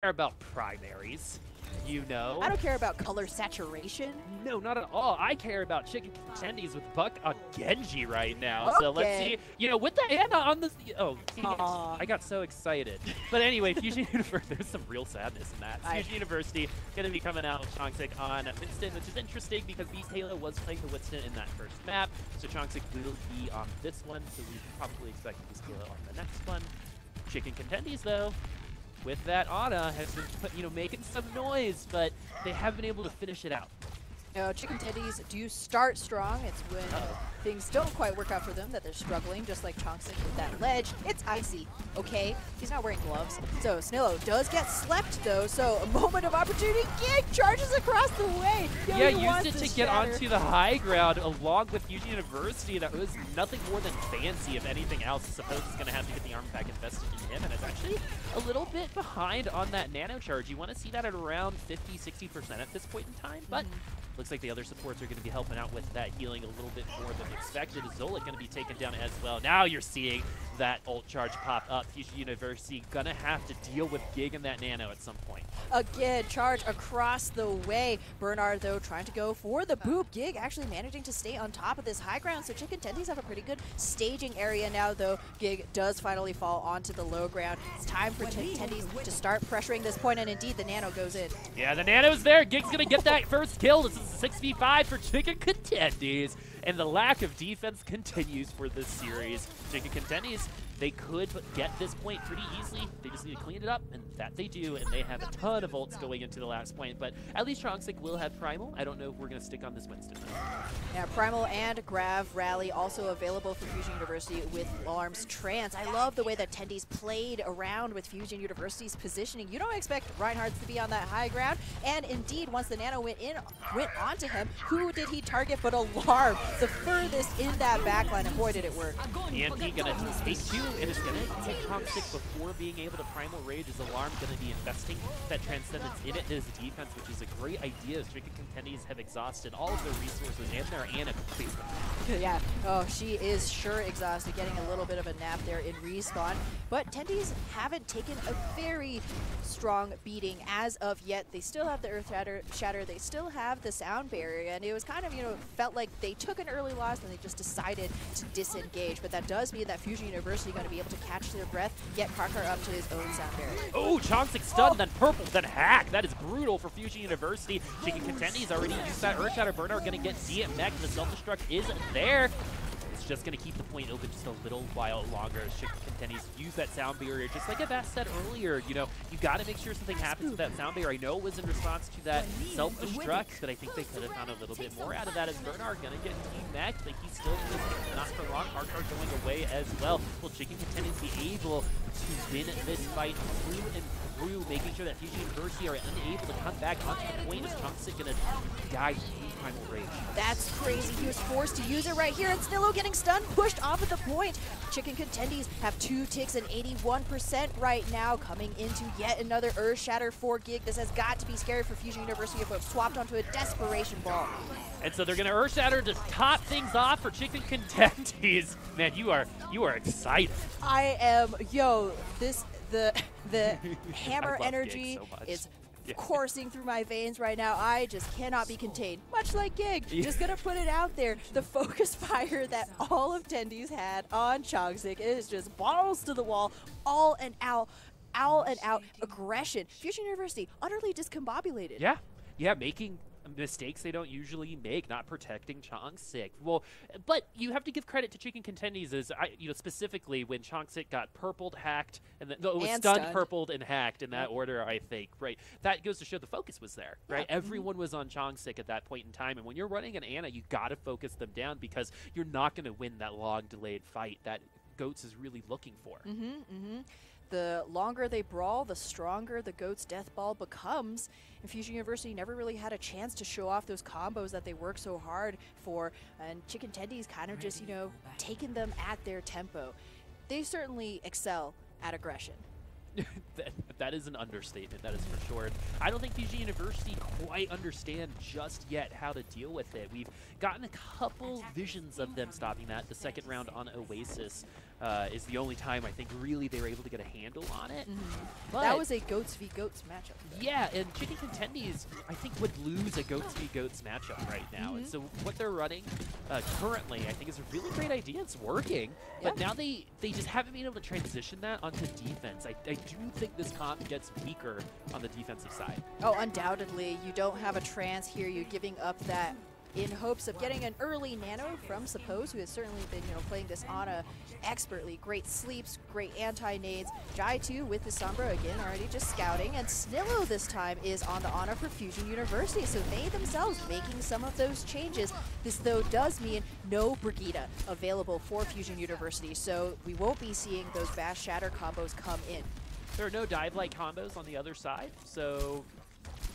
care about primaries, you know. I don't care about color saturation. No, not at all. I care about chicken contendies with Buck on Genji right now. Okay. So let's see. You know, with the Ana on this. Oh, I got so excited. But anyway, Fusion University. There's some real sadness in that. Fusion University going to be coming out with Chongsick on Winston, which is interesting because Beast Halo was playing the Winston in that first map. So Chongsick will be on this one. So we probably expect Beast Halo on the next one. Chicken contendies though, with that Ana, has been making some noise, but they haven't been able to finish it out. Chicken Contendies do start strong. It's when things don't quite work out for them that they're struggling, just like Chongsick with that ledge. It's icy, okay? He's not wearing gloves. So Snillo does get slept, though, so a moment of opportunity. Gig charges across the way. Yeah, used it to get onto the high ground along with Fusion University. That was nothing more than fancy, if anything else. I suppose he's going to have to get the arm pack invested in him, and it's actually a little bit behind on that nano charge. You want to see that at around 50-60% at this point in time, but looks like the other supports are going to be helping out with that healing a little bit more than expected. Zolik going to be taken down as well. Now you're seeing that ult charge pop up. Fusion University going to have to deal with Gig and that nano at some point. Again, charge across the way. Bernard, though, trying to go for the boop. Gig actually managing to stay on top of this high ground, so Chicken Contendies have a pretty good staging area now, though. Gig does finally fall onto the low ground. It's time for Chicken Contendies to start pressuring this point, and indeed, the nano goes in. Yeah, the nano's there. Gig's going to get that first kill. This is 6v5 for Chicken Contendies, and the lack of defense continues for this series. Chicken Contendies, they could get this point pretty easily. They just need to clean it up, and that they do, and they have a ton of ults going into the last point, but at least Chongsick will have Primal. I don't know if we're going to stick on this Winston. Yeah, Primal and Grav Rally also available for Fusion University with Larm's Trance. I love the way that Tendies played around with Fusion University's positioning. You don't expect Reinhardt's to be on that high ground, and indeed, once the nano went onto him, who did he target but Alarm, the furthest in that backline, and boy did it work. EMP gonna take two, and it's gonna take Chongsick before being able to Primal Rage. Is Alarm gonna be investing that Transcendence in it as defense, which is a great idea as Chicken Contendies have exhausted all of their resources and their Ana completely. Yeah, oh, she is sure exhausted, getting a little bit of a nap there in respawn, but Tendies haven't taken a very strong beating as of yet. They still have the Earth Shatter, they still have the sound barrier, and it was kind of, felt like they took an early loss and they just decided to disengage, but that does mean that Fusion University going to be able to catch their breath, get Karkar up to his own sound barrier. Oh, Chongsick stunned, then purple, then hack. That is brutal for Fusion University. Chicken Contendies already used that Earth Shatter. Bernard going to get DMX. The self-destruct is there. It's just going to keep the point open just a little while longer as Chicken Contendies use that sound barrier. Just like Avast said earlier, you got to make sure something happens with that sound barrier. I know it was in response to that self-destruct, but I think they could have found a little bit more out of that as Bernard going to get DMX, but he's still not for long. Karkar going away as well. Will Chicken Contendies be able to win this fight through and through, making sure that Fusion University are unable to come back onto the point as Chongsick going to die through Primal Rage. That's crazy. He was forced to use it right here, and Snillo getting stunned, pushed off of the point. Chicken Contendies have 2 ticks and 81% right now, coming into yet another Earth Shatter for Gig. This has got to be scary for Fusion University, but swapped onto a Desperation Ball. And so they're going to Earth Shatter to top things off for Chicken Contendies. Man, you are excited. I am, the hammer energy is coursing through my veins right now. I just cannot be contained. Much like Gig, just gonna put it out there. The focus fire that all of Tendies had on Chongsick is just balls to the wall, all and out aggression. Fusion University utterly discombobulated. Yeah, making mistakes they don't usually make, not protecting Chongsick. Well, but you have to give credit to Chicken Contendies as specifically when Chongsick got purpled, hacked, and then it was stunned, purpled, and hacked in that order, I think. Right, that goes to show the focus was there. Right, everyone was on Chongsick at that point in time, and when you're running an Ana, you got to focus them down because you're not going to win that long delayed fight that Goats is really looking for. The longer they brawl, the stronger the Goat's death ball becomes. And Fusion University never really had a chance to show off those combos that they work so hard for. And Chicken Tendies kind of just, taking them at their tempo. They certainly excel at aggression. That is an understatement, that is for sure. I don't think Fusion University quite understand just yet how to deal with it. We've gotten a couple visions of them stopping that the second round on Oasis. is the only time I think really they were able to get a handle on it. But that was a goats v goats matchup. Yeah, and Chicken Contendies, I think, would lose a goats v goats matchup right now. And so what they're running currently, I think, is a really great idea. It's working, but now they just haven't been able to transition that onto defense. I do think this comp gets weaker on the defensive side. Oh, undoubtedly. You don't have a trance here. You're giving up that in hopes of getting an early nano from Suppose, who has certainly been, playing this Ana expertly. Great sleeps, great anti-nades. Jai, too, with the Sombra, again, already just scouting. And Snillo this time is on the Ana for Fusion University, so they themselves making some of those changes. This, though, does mean no Brigitte available for Fusion University, so we won't be seeing those Bash Shatter combos come in. There are no dive-like combos on the other side, so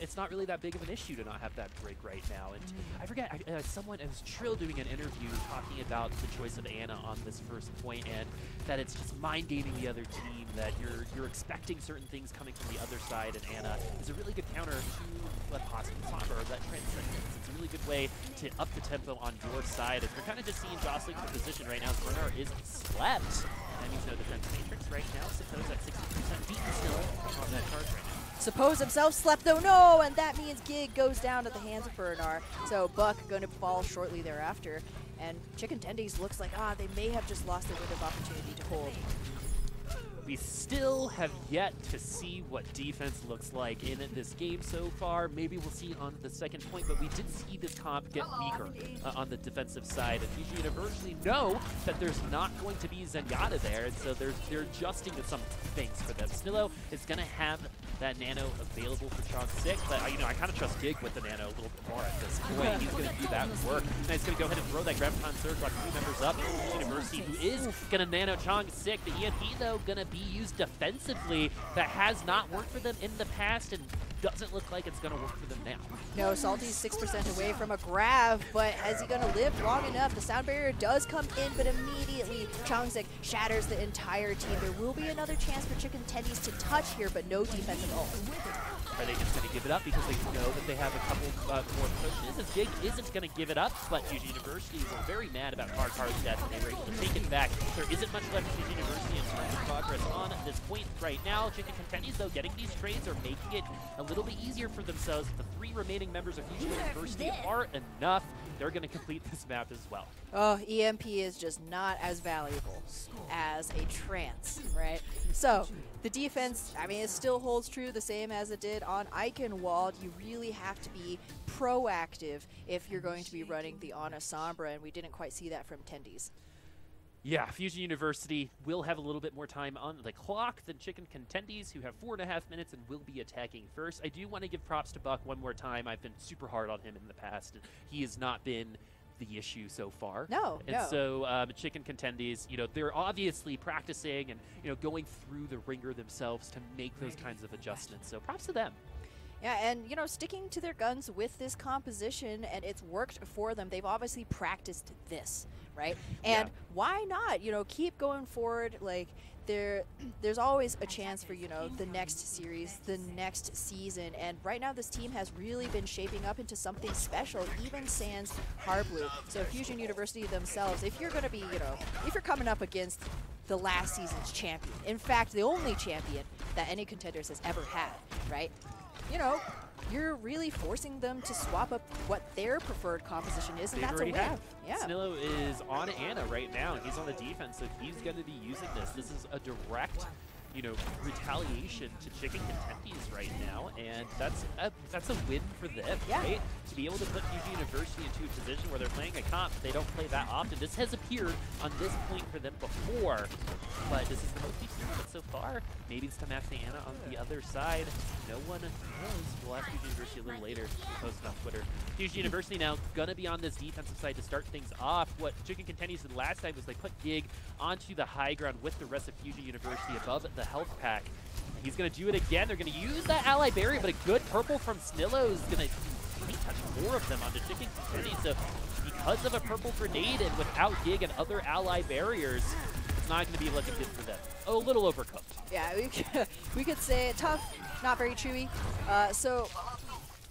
it's not really that big of an issue to not have that break right now. And I forget, someone, it was Trill doing an interview talking about the choice of Ana on this first point, and that it's just mind-gaming the other team, that you're expecting certain things coming from the other side, and Ana is a really good counter to a possible Sombra, or that transcendence. It's a really good way to up the tempo on your side, and we're kind of just seeing jostling for position right now. Bernard is slept. That means no defense matrix right now. Suppose at 60% beaten still on that charge right now. Suppose himself slept though, no, and that means Gig goes down at the hands of Bernard. So Buck going to fall shortly thereafter. And Chicken Tendies looks like, they may have just lost their window of opportunity to hold. We still have yet to see what defense looks like in this game so far. Maybe we'll see on the second point, but we did see this comp get weaker on the defensive side. And Fusion University know that there's not going to be Zenyatta there, and so they're adjusting to some things for them. Snillo is going to have that nano available for Chong 6, but I kind of trust Gig with the nano a little bit more at this point. He's going to do that work. And he's going to go ahead and throw that Graviton Surge like 3 members up. Fusion University, who is going to nano Chong 6. The EMP, though, going to be used defensively. That has not worked for them in the past, and doesn't look like it's going to work for them now. No, Salty's 6% away from a grab, but is he going to live long enough? The sound barrier does come in, but immediately Chongsik shatters the entire team. There will be another chance for Chicken Tendies to touch here, but no defense at all. Are they just going to give it up because they know that they have a couple more pushes? As Gig isn't going to give it up, but Fusion University were very mad about Karkar's death, and they were able to take it back. There isn't much left for Fusion University in terms of progress on this point right now. Chicken Contendies, though, getting these trades are making it a little bit easier for themselves. The 3 remaining members of Fusion University are enough. They're going to complete this map as well. Oh, EMP is just not as valuable as a trance, right? So the defense, it still holds true the same as it did on Eichenwald. You really have to be proactive if you're going to be running the Ana Sombra, and we didn't quite see that from Tendies. Yeah, Fusion University will have a little bit more time on the clock than Chicken Contendies, who have 4.5 minutes and will be attacking first. I do want to give props to Buck one more time. I've been super hard on him in the past, and he has not been the issue so far. No. So Chicken Contendies, they're obviously practicing and, going through the ringer themselves to make those kinds of adjustments. So props to them. Yeah, and, sticking to their guns with this composition, and it's worked for them. They've obviously practiced this, right? And why not, keep going forward? Like, there's always a chance for, the next series, the next season. And right now this team has really been shaping up into something special, even sans Harblue. So Fusion University themselves, if you're going to be, if you're coming up against the last season's champion, in fact, the only champion that any Contenders has ever had, right? You're really forcing them to swap up what their preferred composition is, and that's a win. Yeah. Snillo is on Ana right now. He's on the defense, so he's going to be using this. This is a direct, retaliation to Chicken Contendies right now, and that's a win for them, right? To be able to put Fusion University into a position where they're playing a comp they don't play that often. This has appeared on this point for them before, but this is the most we've seen of it so far. Maybe it's to match the Ana on the other side. No one knows. We'll ask Fusion University a little later. Post it on Twitter. Fusion University now going to be on this defensive side to start things off. What Chicken Contendies did last time was they put Gig onto the high ground with the rest of Fusion University above the health pack. He's going to do it again. They're going to use that ally barrier, but a good purple from Snillo is going to touch more of them onto Chicken Contendies. So because of a purple grenade and without Gig and other ally barriers, it's not going to be looking good for them. A little overcooked. Yeah, we could say tough, not very chewy. So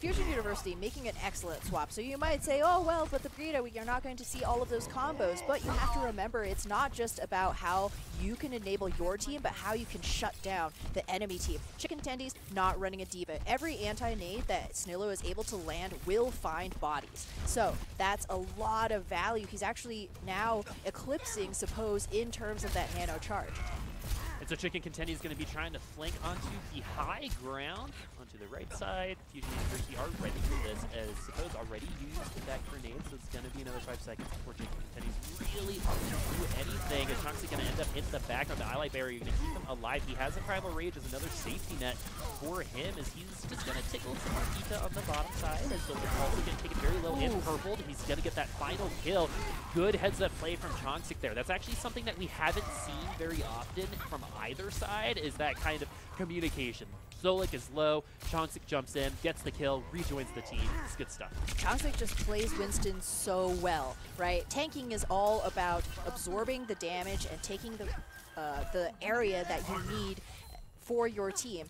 Fusion University making an excellent swap. So you might say, oh, well, but the Burrito, you're not going to see all of those combos. But you have to remember, it's not just about how you can enable your team, but how you can shut down the enemy team. Contendies not running a diva. Every anti-nade that Snillo is able to land will find bodies. So that's a lot of value. He's actually now eclipsing Suppose in terms of that nano charge. And so Contendies is going to be trying to flank onto the high ground, onto the right side. Fusion University are ready for this, as Suppose already used that grenade, so it's going to be another 5 seconds before Contendies really do anything. As Chonx's going to end up in the back on the ally barrier. You're going to keep him alive. He has a Primal Rage as another safety net for him, as he's just going to tickle some Marquita on the bottom side. And so it's also going to take it very low and purpled. He's going to get that final kill. Good heads-up play from Chonxic there. That's actually something that we haven't seen very often from either side, is that kind of communication. Zolik is low, Chonxic jumps in, gets the kill, rejoins the team. It's good stuff. Chonxic just plays Winston so well, right? Tanking is all about absorbing the damage and taking the area that you need for your team.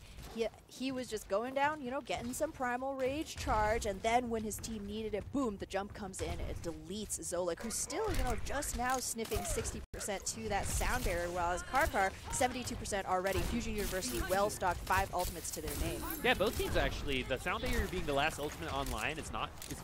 He was just going down, you know, getting some Primal Rage charge, and then when his team needed it, boom, the jump comes in and it deletes Zolik, who's still, you know, just now sniffing 60% to that sound barrier, while as Karkar, 72% already. Fusion University well-stocked, 5 ultimates to their name. Yeah, both teams actually, the sound barrier being the last ultimate online is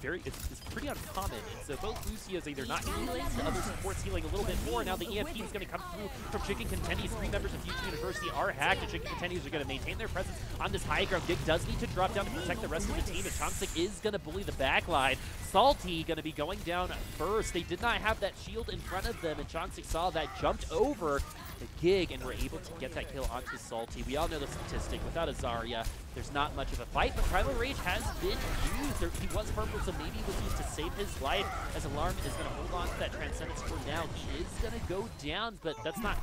pretty uncommon. And so both Lucio's either not healing, the other support's healing a little bit more. Now the EMP is going to come through from Contendies. 3 members of Fusion University are hacked, and Contendies are going to maintain their presence on this high ground. Gig does need to drop down to protect the rest of the team, and Chonxic is going to bully the backline. Salty going to be going down first. They did not have that shield in front of them, and Chonxic saw that, jumped over the Gig, and were able to get that kill onto Salty. We all know the statistic. Without a Zarya, there's not much of a fight, but Primal Rage has been used. He was purple, so maybe it was used to save his life, as Alarm is going to hold on to that Transcendence for now. He is going to go down, but that's not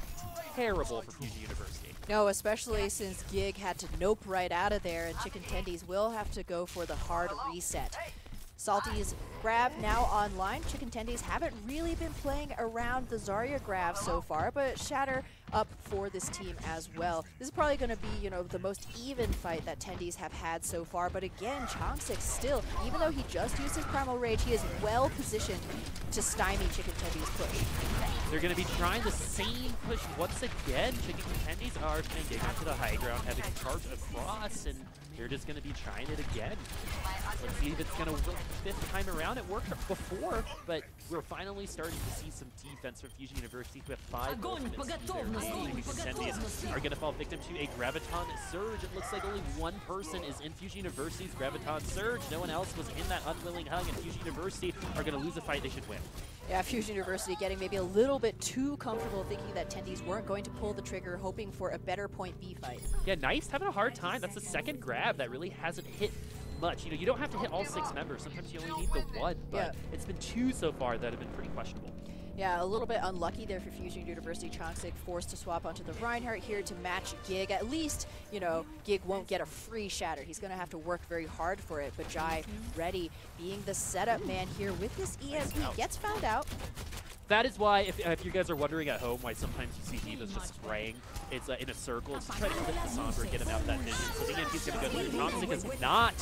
terrible for Fusion University. No, especially since Gig had to nope right out of there, and Contendies will have to go for the hard reset. Salty's grab now online. Contendies haven't really been playing around the Zarya grab so far, but Shatter up for this team as well. This is probably going to be, you know, the most even fight that Tendies have had so far, but again, Chonxic still, even though he just used his Primal Rage, he is well positioned to stymie Contendies' push. They're going to be trying the same push once again. Contendies are trying to get onto the high ground, having a charge across, and they're just going to be trying it again. Let's see if it's going to work the 5th time around. It worked before, but we're finally starting to see some defense from Fusion University, who have 5 ultimates to their name. Contendies are going to fall victim to a Graviton Surge. It looks like only one person is in Fusion University's Graviton Surge. No one else was in that unwilling hug, and Fusion University are going to lose a fight they should win. Yeah, Fusion University getting maybe a little bit too comfortable, thinking that Tendies weren't going to pull the trigger, hoping for a better point B fight. Yeah, Nice having a hard time. That's the second grab that really hasn't hit much. You know, you don't have to hit all 6 members. Sometimes you only need the 1, but it's been 2 so far that have been pretty questionable. Yeah, a little bit unlucky there for Fusion University. Chonxic forced to swap onto the Reinhardt here to match Gig. At least, you know, Gig won't get a free Shatter. He's going to have to work very hard for it. But Jai ready, being the setup man here with this EMP, gets found out. That is why, if you guys are wondering at home why sometimes you see Divas just spraying, it's in a circle. It's to try to clip the Sombra, get him out that vision. So the EMP's going to go through. Chonxic is not.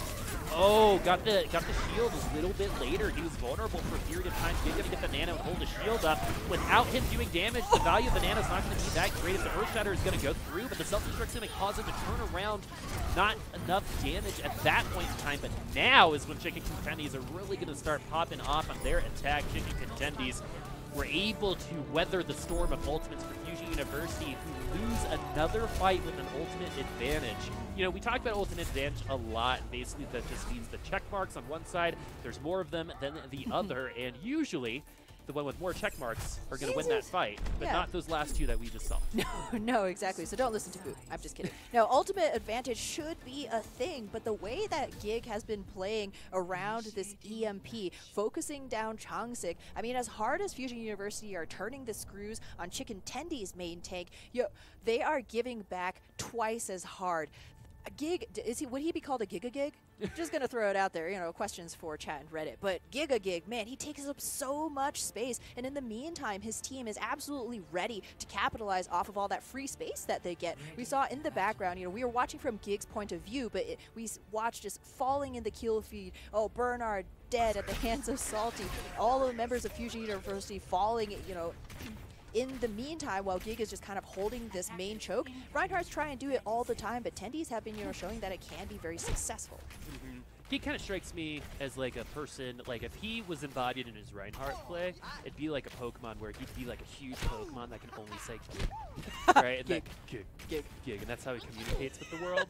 Oh, got the shield a little bit later. He was vulnerable for a period of time. He's going to get the nano and hold the shield up. Without him doing damage, the value of the nano is not going to be that great. If the Earth Shatter is going to go through, but the Self-Destruct's going to cause him to turn around. Not enough damage at that point in time, but now is when Contendies are really going to start popping off on their attack. Contendies were able to weather the storm of ultimates for Fusion University, who lose another fight with an ultimate advantage. You know, we talk about ultimate advantage a lot, and basically that just means the check marks on one side, there's more of them than the other, and usually the one with more check marks are going to win that fight, but not those last 2 that we just saw. No, exactly. So don't listen to Boop. I'm just kidding. No, ultimate advantage should be a thing, but the way that Gig has been playing around this EMP, focusing down Chonxic, I mean, as hard as Fusion University are turning the screws on Contendies' main tank, they are giving back twice as hard. Gig, would he be called a Giga-Gig? Just gonna throw it out there, you know, questions for chat and Reddit. But Giga-Gig, man, he takes up so much space, and in the meantime, his team is absolutely ready to capitalize off of all that free space that they get. We saw in the background, you know, we were watching from Gig's point of view, but we watched just falling in the kill feed. Oh, Bernard dead at the hands of Salty. All of the members of Fusion University falling, you know. In the meantime, while Gig is just kind of holding this main choke, Reinhardt's trying to do it all the time, but Tendies have been, you know, showing that it can be very successful. He kind of strikes me as like a person, like if he was embodied in his Reinhardt play, it'd be like a Pokemon where he'd be like a huge Pokemon that can only say Gig, right? And Gig. Gig, and that's how he communicates with the world.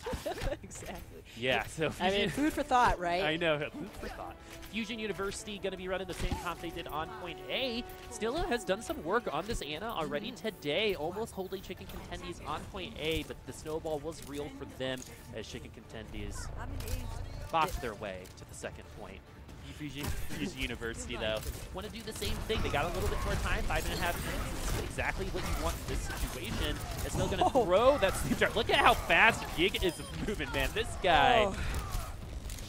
Exactly. Yeah, so I mean, food for thought, right? I know, food for thought. Fusion University going to be running the same comp they did on point A. Stilla has done some work on this Ana already today, almost holding Chicken Contendies on point A, but the snowball was real for them as Chicken Contendies boxed their way to the second point. Fusion University, though, want to do the same thing. They got a little bit more time, 5.5 minutes. It's exactly what you want in this situation. It's still going to throw that sleep dart. Look at how fast Gig is moving, man. This guy,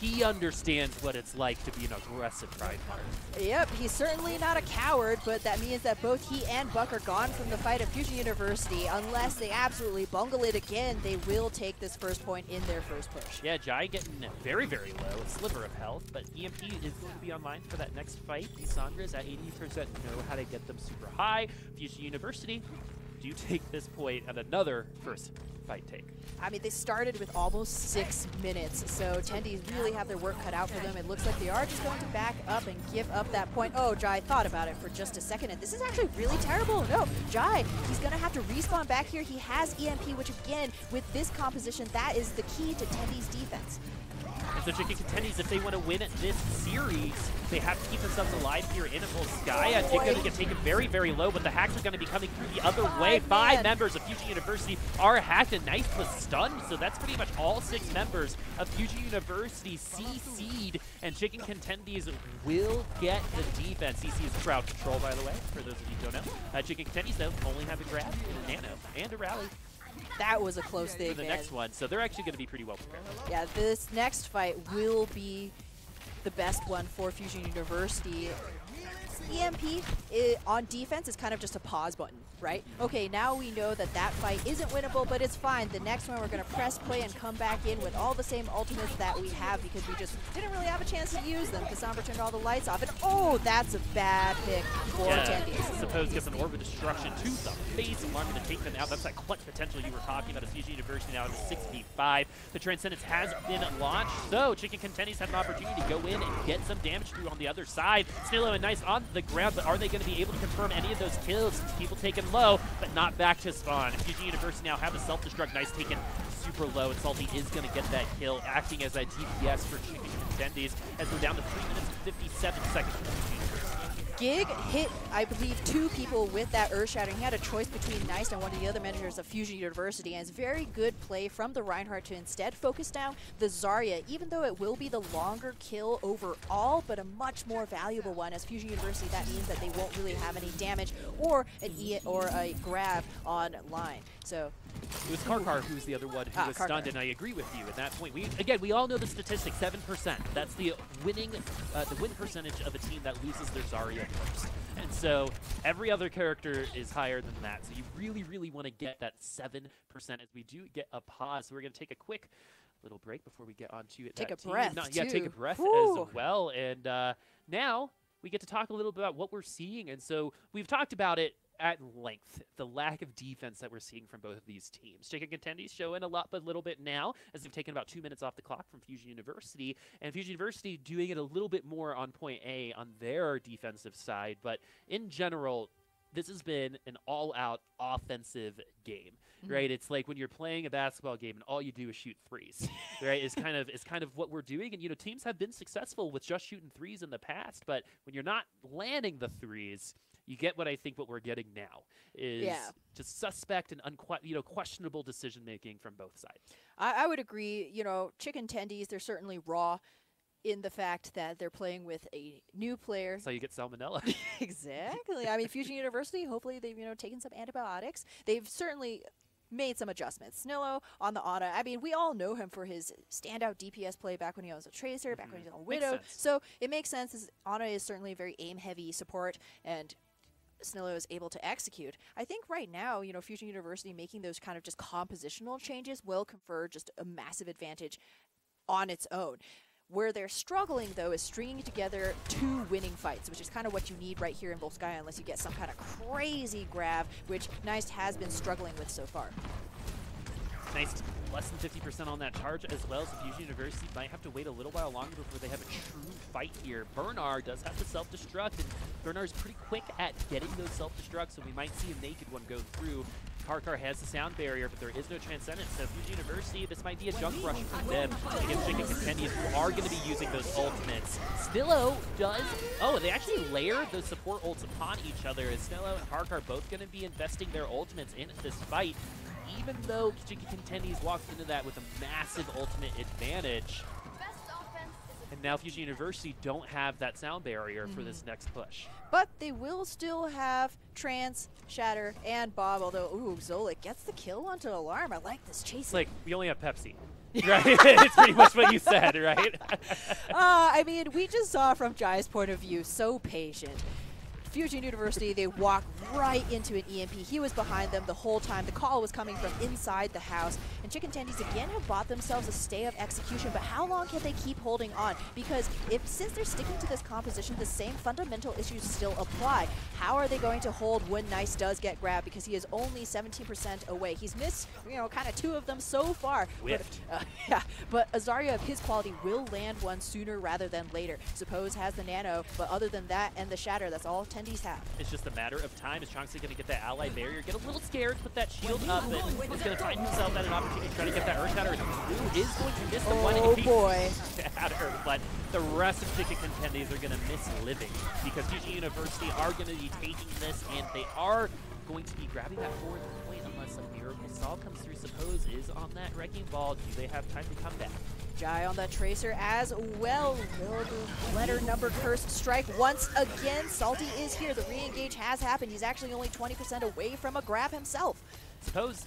he understands what it's like to be an aggressive Reinhardt. Yep, he's certainly not a coward, but that means that both he and Buck are gone from the fight at Fusion University. Unless they absolutely bungle it again, they will take this first point in their first push. Yeah, Jai getting very, very low, a sliver of health, but EMP is going to be online for that next fight. The Sandras at 80% know how to get them super high. Fusion University do take this point at another first fight take. I mean, they started with almost 6 minutes, so Tendies really have their work cut out for them. It looks like they are just going to back up and give up that point. Oh, Jai thought about it for just a second, and this is actually really terrible. No, Jai, he's going to have to respawn back here. He has EMP, which again, with this composition, that is the key to Tendies' defense. And so Chicken Contendies, if they want to win this series, they have to keep themselves alive here in Full Sky. I think going to get taken very, very low, but the hacks are going to be coming through the other way. 5 members of Fusion University are hacked, and Nice was stunned, so that's pretty much all 6 members of Fusion University CC'd, and Chicken Contendies will get the defense. CC is crowd control, by the way, for those of you who don't know. Chicken Contendies, though, only have a grab, and a nano, and a rally. That was a close thing, for the next one, so they're actually going to be pretty well prepared. Yeah, this next fight will be the best one for Fusion University. EMP on defense is kind of just a pause button, right? Okay, now we know that that fight isn't winnable, but it's fine. The next one, we're going to press play and come back in with all the same ultimates that we have because we just didn't really have a chance to use them. Cassandra turned all the lights off, and oh, that's a bad pick for Tendies. Suppose gets an Orb of Destruction to the face. Alarm going to take them out. That's that clutch potential you were talking about as Fusion University now at 65. The Transcendence has been launched, so Chicken Contendies have an opportunity to go in and get some damage through on the other side. Snillo and Nice on the ground, but are they going to be able to confirm any of those kills? People taken low, but not back to spawn. Fusion University now have a self-destruct. Nice taken super low, and Salty is going to get that kill, acting as a DPS for Chicken Contendies as we're down to 3 minutes and 57 seconds for Fusion University. Gig hit, I believe, 2 people with that Earth Shattering. He had a choice between Nice and one of the other managers of Fusion University, and it's very good play from the Reinhardt to instead focus down the Zarya, even though it will be the longer kill overall, but a much more valuable one. As Fusion University, that means that they won't really have any damage or a grab online. So it was Karkar who was the other one who was stunned, and I agree with you at that point. We all know the statistic, 7%. That's the win percentage of a team that loses their Zarya first. And so every other character is higher than that. So you really, really want to get that 7% as we do get a pause. So we're going to take a quick little break before we get on to it. Take a breath, Yeah, take a breath as well. And now we get to talk a little bit about what we're seeing. And so we've talked about it at length, the lack of defense that we're seeing from both of these teams. Chicken Contendies showing a little bit now, as they've taken about 2 minutes off the clock from Fusion University, and Fusion University doing it a little bit more on point A on their defensive side, but in general, this has been an all-out offensive game, right? It's like when you're playing a basketball game and all you do is shoot threes, right? It's kind of what we're doing, and teams have been successful with just shooting threes in the past, but when you're not landing the threes, you get what we're getting now is just suspect and questionable decision making from both sides. I would agree. Chicken Tendies, they're certainly raw in the fact that they're playing with a new player. That's how you get salmonella. Exactly. I mean, Fusion University, hopefully they've taken some antibiotics. They've certainly made some adjustments. Snillo on the Ana, I mean, we all know him for his standout DPS play back when he was a Tracer, back when he was on Widow. So it makes sense, as Ana is certainly a very aim-heavy support, and Snillo is able to execute. I think right now, you know, Fusion University making those kind of just compositional changes will confer just a massive advantage on its own. Where they're struggling, though, is stringing together 2 winning fights, which is kind of what you need right here in Volskaya, unless you get some kind of crazy grab, which Neist has been struggling with so far. Neist less than 50% on that charge as well, so Fusion University might have to wait a little while longer before they have a true fight here. Bernard does have the self-destruct, and Bernard's pretty quick at getting those self-destructs, so we might see a naked one go through. Karkar has the sound barrier, but there is no Transcendence, so Fusion University, this might be a junk rush for them against Chicken Contendies, who are going to be using those ultimates. Snillo does... Oh, they actually layer those support ults upon each other, as Snillo and Karkar both going to be investing their ultimates in this fight, even though Chicken Contendies walked into that with a massive ultimate advantage. And now Fusion University don't have that sound barrier for this next push. But they will still have Trance, Shatter, and Bob, although, ooh, Zolik gets the kill onto Alarm. I like this chasing. It's like, we only have Pepsi. Right? It's pretty much what you said, right? I mean, we just saw from Jai's point of view, so patient. Fusion University, they walk right into an EMP. He was behind them the whole time. The call was coming from inside the house. And Chicken Tendies again have bought themselves a stay of execution, but how long can they keep holding on? Because since they're sticking to this composition, the same fundamental issues still apply. How are they going to hold when Neist does get grabbed? Because he is only 17% away. He's missed, you know, kind of 2 of them so far. Whiffed. But Azaria of his quality will land one sooner rather than later. Suppose has the Nano, but other than that and the Shatter, that's all Tendies have. It's just a matter of time. Is Chongsi going to get that ally barrier, get a little scared, put that shield up, and is going to find himself at an opportunity to try to get that Earth Shatter. Who is going to miss the one? Oh boy. Shatter, but the rest of Chicken Contendies are going to miss living because Fusion University are going to be taking this, and they are going to be grabbing that 4th point unless a miracle solve comes through. Suppose is on that wrecking ball. Do they have time to come back? Jai on that Tracer as well. Will the letter number curse strike once again? Salty is here. The re-engage has happened. He's actually only 20% away from a grab himself. Suppose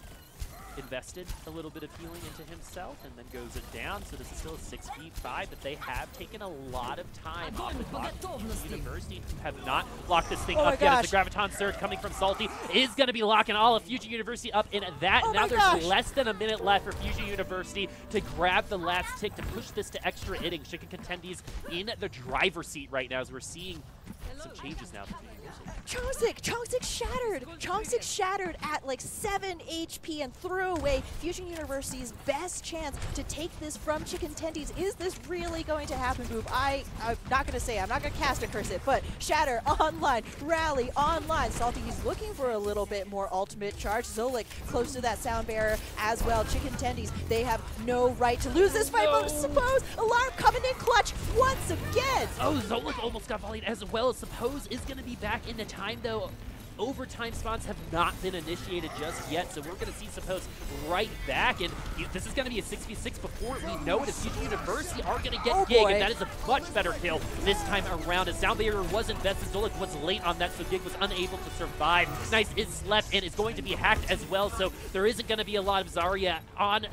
invested a little bit of healing into himself and then goes it down, so this is still a 6v5, but they have taken a lot of time off the clock. University have not locked this thing up yet. As the Graviton Surge coming from Salty is going to be locking all of Fusion University up in that. Now there's less than a minute left for Fusion University to grab the last tick to push this to extra innings. Chicken Contendies in the driver's seat right now as we're seeing some changes now. Chongsick shattered. Chongsick shattered at like 7 HP and threw away Fusion University's best chance to take this from Chicken Tendies. Is this really going to happen, Boop? I'm not going to say, I'm not going to cast a curse it, but Shatter online, Rally online. Salty, he's looking for a little bit more ultimate charge. Zolik close to that sound barrier as well. Chicken Tendies, they have no right to lose this fight, but Suppose Alarm coming in clutch once again. Oh, Zolik almost got volleyed as well. Suppose is going to be back into time, though. Overtime spawns have not been initiated just yet, so we're going to see Suppose right back, and this is going to be a 6v6 before we know it. As Fusion University are going to get Gig, and that is a much better kill this time around. As Sound Barrier was invested, Zolik was late on that, so Gig was unable to survive. Neist is left and is going to be hacked as well, so there isn't going to be a lot of Zarya on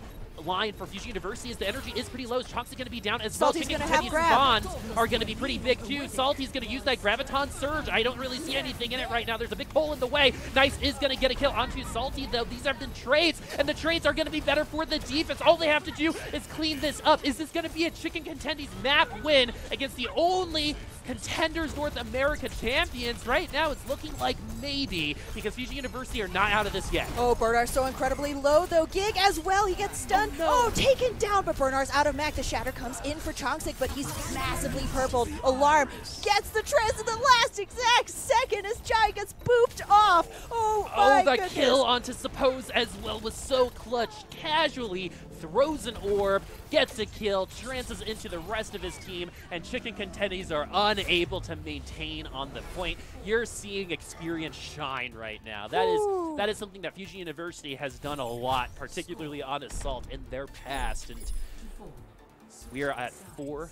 line for Fusion University as the energy is pretty low. Chunks is going to be down as well. Chicken Contendies spawns are going to be pretty big too. Salty's going to use that Graviton Surge. I don't really see anything in it right now. There's a big hole in the way. Neist is going to get a kill onto Salty, though. These have been trades, and the trades are going to be better for the defense. All they have to do is clean this up. Is this going to be a Chicken Contendies map win against the only Contenders North America champions? Right now it's looking like maybe, because Fusion University are not out of this yet. Oh, Bernard's so incredibly low though. Gig as well, he gets stunned. Oh, taken down, but Bernard's out of Mac. The Shatter comes in for Chongsick, but he's massively purpled. Alarm gets the trans in the last exact second as Jai gets booped off. Oh my goodness. Kill onto Suppose as well was so clutch. Casually throws an orb, gets a kill, trances into the rest of his team, and Chicken Contendies are unable to maintain on the point. You're seeing experience shine right now. That is something that Fusion University has done a lot, particularly on Assault in their past. And we are at 4-4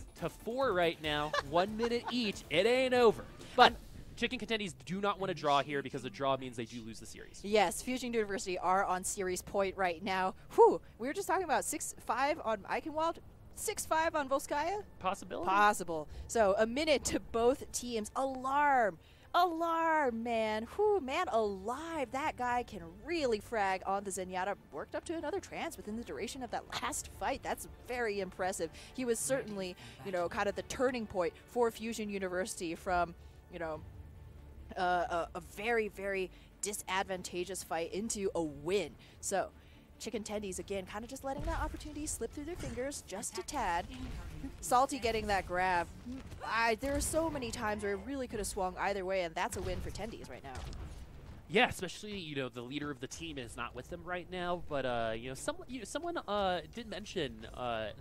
right now. 1 minute each. It ain't over. But Chicken Contendies do not want to draw here because a draw means they do lose the series. Yes, Fusion University are on series point right now. Whew, we were just talking about 6-5 on Eichenwald, 6-5 on Volskaya? Possibility? Possible. So a minute to both teams. Alarm! Alarm, man. Whew, man alive. That guy can really frag on the Zenyatta. Worked up to another trance within the duration of that last fight. That's very impressive. He was certainly, you know, kind of the turning point for Fusion University from, you know, a very, very disadvantageous fight into a win. So, Chicken Tendies, again, kind of just letting that opportunity slip through their fingers just a tad. Salty getting that grab. There are so many times where it really could have swung either way, and that's a win for Tendies right now. Yeah, especially, you know, the leader of the team is not with them right now, but, you know, someone did mention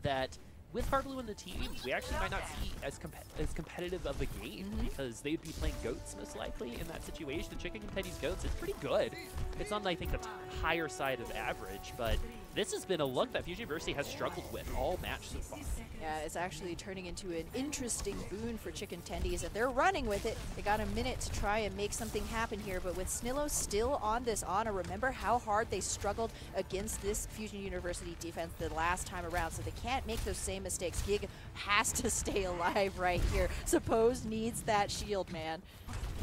that with Harblue in the team, we actually might not see as competitive of a game because they'd be playing Goats most likely in that situation. Chicken Contendies Goats is pretty good. It's on, I think, the higher side of average, but this has been a look that Fusion University has struggled with all match so far. Yeah, it's actually turning into an interesting boon for Chicken Tendies, and they're running with it. They got a minute to try and make something happen here, but with Snillo still on this honor, remember how hard they struggled against this Fusion University defense the last time around, so they can't make those same mistakes. Gig has to stay alive right here. Suppose needs that shield, man.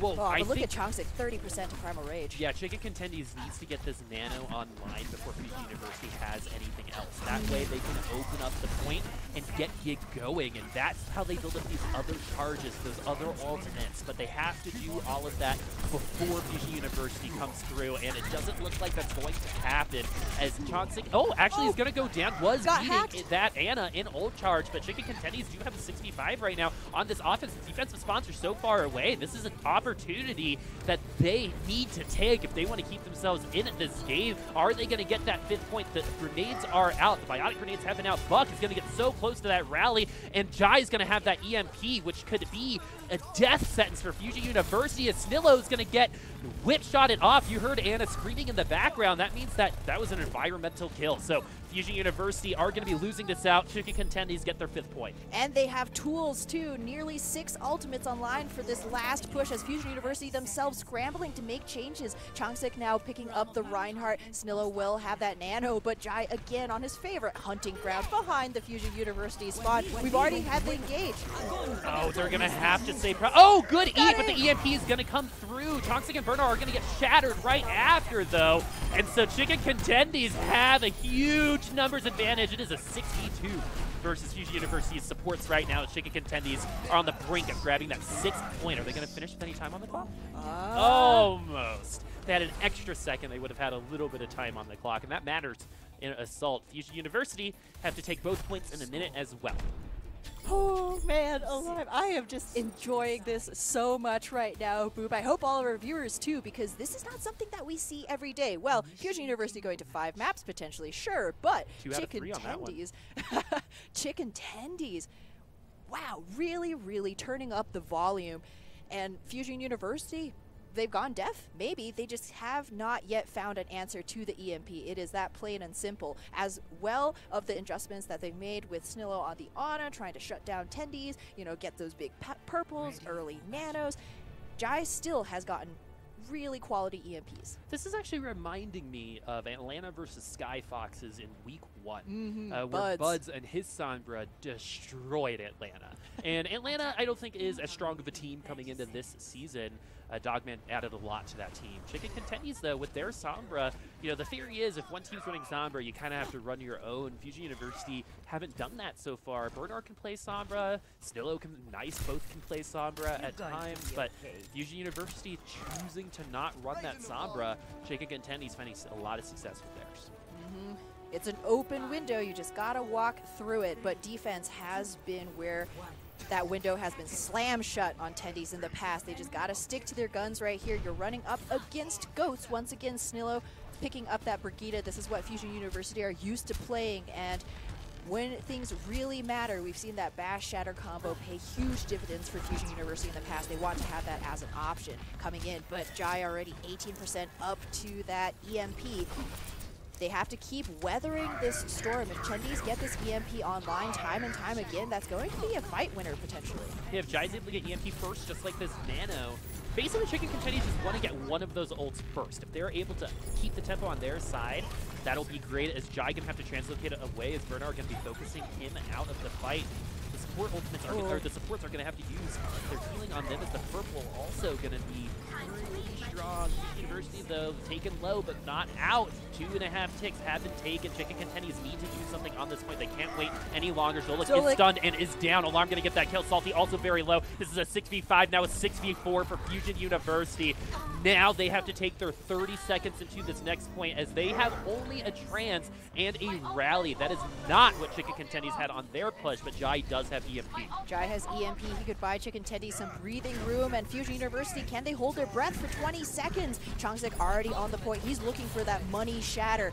Well, but look at Chongsick, 30% to Primal Rage. Yeah, Chicken Contendies needs to get this nano online before Fusion University has anything else. That way they can open up the point and get Gig going, and that's how they build up these other charges, those other alternates. But they have to do all of that before Fusion University comes through, and it doesn't look like that's going to happen as Chongsick, actually he's going to go down, was beating that Anna in ult charge, but Chicken Contendies do have a 65 right now on this offense. The defensive sponsor so far away. This is an opportunity that they need to take if they want to keep themselves in this game. Are they going to get that 5th point? The grenades are out. The biotic grenades have been out. Buck is going to get so close to that rally, and Jai is going to have that EMP, which could be a death sentence for Fusion University, as Snillo is going to get whip-shotted off. You heard Anna screaming in the background. That means that was an environmental kill. So Fusion University are going to be losing this out. Chicken Contendies get their 5th point. And they have tools, too. Nearly 6 ultimates online for this last push as Fusion University themselves scrambling to make changes. Chongsick now picking up the Reinhardt. Snillo will have that nano, but Jai again on his favorite hunting ground behind the Fusion University spawn. We've already had the engage. Oh, they're going to have to say... Oh, good eat, but the EMP is going to come through. Chongsick and Bernard are going to get shattered right after, though. And so Chicken Contendies have a huge numbers advantage. It is a 6v2 versus Fusion University's supports right now. Chicken Contendies are on the brink of grabbing that 6th point. Are they going to finish with any time on the clock? Almost. If they had an extra second, they would have had a little bit of time on the clock, and that matters in Assault. Fusion University have to take both points in a minute as well. Oh, man, alive. I am just enjoying this so much right now, Boop. I hope all of our viewers, too, because this is not something that we see every day. Well, Fusion University going to 5 maps, potentially, sure, but Chicken Tendies, Chicken Tendies, wow, really, really turning up the volume. And Fusion University, they've gone deaf, maybe. They just have not yet found an answer to the EMP. It is that plain and simple. As well of the adjustments that they've made with Snillo on the Ana, trying to shut down Tendies, you know, get those big purples, early nanos. Jai still has gotten really quality EMPs. This is actually reminding me of Atlanta versus Sky Foxes in week 1, where Buds and his Sombra destroyed Atlanta. And Atlanta, I don't think, is as strong of a team coming into this season. Dogman added a lot to that team. Chicken Contendies, though, with their Sombra, you know, the theory is if one team's running Sombra, you kind of have to run your own. Fusion University haven't done that so far. Bernard can play Sombra. Snillo can, both can play Sombra at times, but Fusion University choosing to not run that Sombra. Chicken Contendies finding a lot of success with theirs. It's an open window. You just got to walk through it, but defense has been where that window has been slam shut on Tendies in the past. They just got to stick to their guns right here. You're running up against Goats. Once again, Snillo picking up that Brigitte. This is what Fusion University are used to playing, and when things really matter, we've seen that Bash Shatter combo pay huge dividends for Fusion University in the past. They want to have that as an option coming in, but Jai already 18% up to that EMP. They have to keep weathering this storm. If Contendies get this EMP online time and time again, that's going to be a fight winner potentially. Yeah, if Jai's able to get EMP first, just like this Nano, basically Chicken Contendies just want to get one of those ults first. If they're able to keep the tempo on their side, that'll be great, as Jai can have to translocate it away, as Bernard are going to be focusing him out of the fight. The support ultimates are or the supports are going to have to use their healing on them, as the purple also going to be pretty strong. University, though, taken low, but not out. 2.5 ticks have been taken. Chicken Contendies need to do something on this point. They can't wait any longer. Zolik is stunned and is down. Alarm going to get that kill. Salty also very low. This is a 6v5. Now it's 6v4 for Fusion University. Now they have to take their 30 seconds into this next point, as they have only a trans and a rally. That is not what Chicken Contendies had on their push, but Jai does have EMP. Jai has EMP. He could buy Chicken Contendies some breathing room, and Fusion University, can they hold their breath for 20 seconds? Chongsik already on the point. He's looking for that money shatter.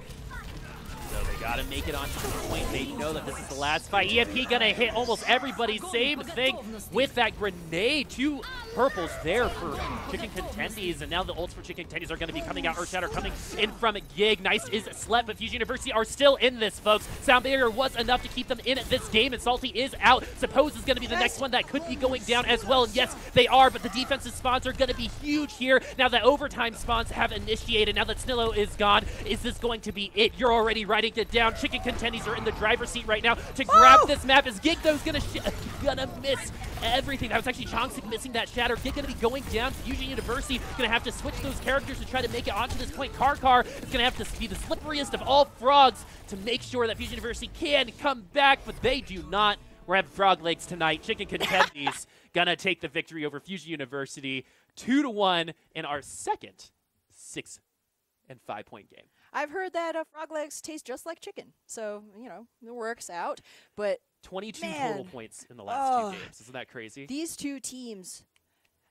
So they gotta make it onto the point. They know that this is the last fight. EMP gonna hit almost everybody. Same thing with that grenade. 2 purples there for Chicken Contendies, and now the ults for Chicken Contendies are gonna be coming out. Earthshatter coming in from Gig. Nice is slept, but Fusion University are still in this, folks. Sound Barrier was enough to keep them in this game, and Salty is out. Suppose is gonna be the next one that could be going down as well, and yes, they are, but the defensive spawns are gonna be huge here. Now that overtime spawns have initiated, now that Snillo is gone, is this going to be it? You're already writing it down. Chicken Contendies are in the driver's seat right now to grab this map, as Gig, though, is gonna miss everything. That was actually Chongsik missing that shatter. Gig gonna be going down. Fusion University gonna have to switch those characters to try to make it onto this point. Karkar is gonna have to be the slipperiest of all frogs to make sure that Fusion University can come back, but they do not. We're having frog legs tonight. Chicken Contendies gonna take the victory over Fusion University 2-1 in our second 6- and 5-point game. I've heard that frog legs taste just like chicken, so, you know, it works out. But 22 total points in the last 2 games. Isn't that crazy? These two teams,